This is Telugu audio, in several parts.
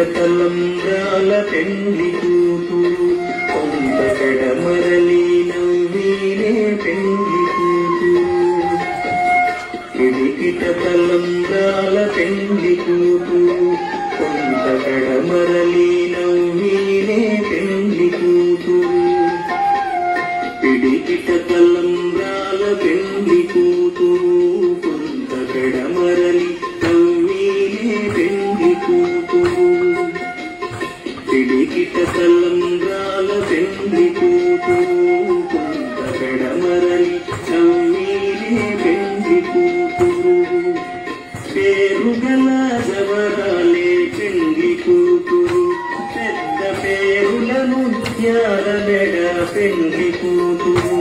తలంబ్రాల పెండ్లి కూతురు కొంత కడమరలి నవ్వీనే పెండ్లి కూతురు కిడికిట తలంబ్రాల పెండ్లి కూతురు కొంత కడమరలి నవ్వీనే పెండ్లి కూతురు పిడికిట తలంబ్రాల పెండ్లి కూతురు కొంత కడమరలి నవ్వీనే పెండ్లి కూతురు పిడికిట తలంబ్రాల పెండ్లి కూతురు కొంత కడమరలి నవ్వీనే పెండ్లి కూతురు పేరుగల జవరాలే పెండ్లి కూతురు పెద్ద పేరుల ముత్యాల మెడ పెండ్లి కూతురు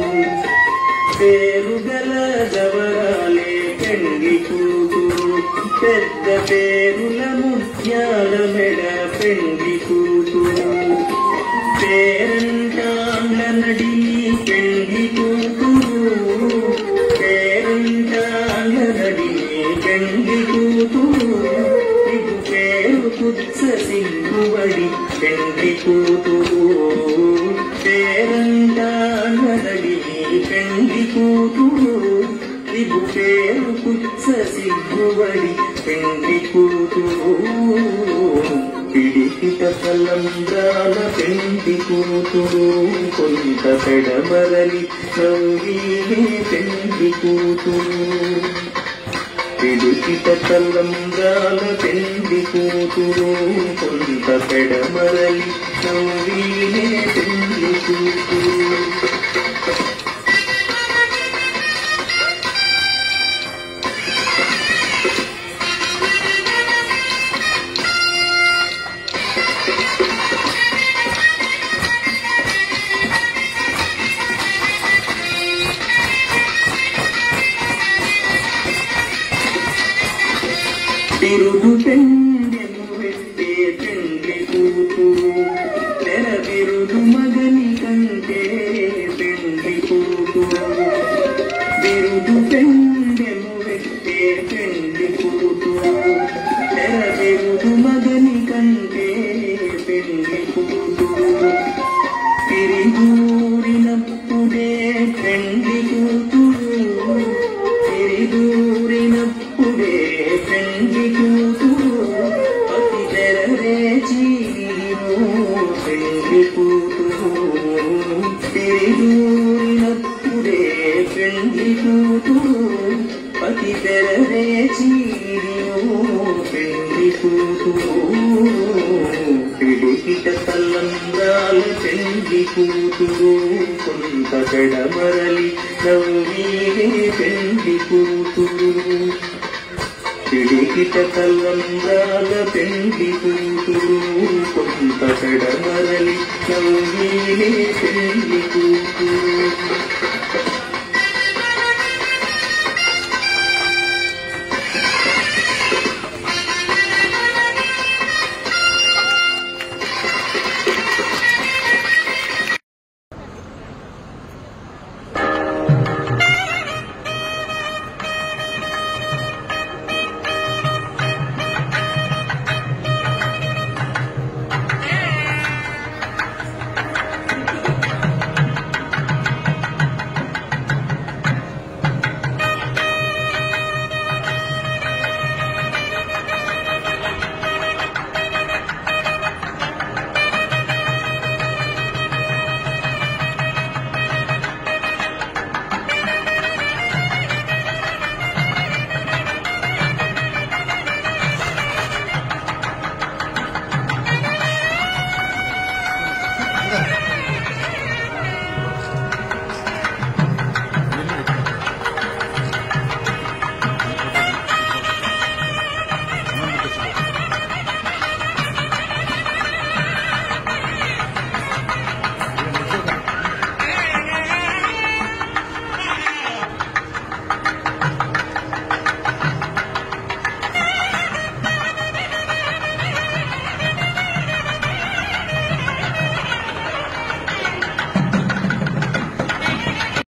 పేరుగల జవరాలే పెండ్లి కూతురు పెద్ద పేరుల ముత్యాల మెడ పెండ్లి కూతురు పేరంటాండ్ల నడి పెండ్లి కూతురు పేరంటాండ్ల నడి పెండ్లి కూతురు ఇగు పేరు కుత్స సింగుబడి పెండ్లి కూతురు పేరంటాండ్ల నడి పెండ్లి కూతురు ఇగు పేరు కుత్స సింగుబడి పెండ్లి కూతురు పిడికిట తలంబ్రాల పెండ్లి కూతురు కొంత పెడమరలి నవ్వీనే పెండ్లి కూతురు పిడికిట తలంబ్రాల పెండ్లి కూతురు కొంత పెడమరలి నవ్వీనే పెండ్లి కూతురు తిరుగు పెండెను వెట్టే పెండ్లి కూతురు తెర విరుదు మగని కంటే పెండ్లి కూతురు విరుదు పెండెను వెట్టే పెండ్లి కూతురు తెర విరుదు మగని కంటే పెండ్లి కూతురు తిరిగూరినప్పుడే పెండ్లి కూతురు తిరిగూరినప్పుడే పెండ్లి కూతురు అతి తెరరే చీరిను పెండ్లి కూతురు తిరిగూరినప్పుడే పెండ్లి కూతురు అతి తెరరే చీరిను పెండ్లి కూతురు పిడికిట తలంబ్రాల పెండ్లి కూతురు కొంత కడమరలి నవ్వీనే పెండ్లి కూతురు పిడికిట తలంబ్రాల పెండ్లి కూతురు కొంత కడమరలి నవ్వీనే పెండ్లి కూతురు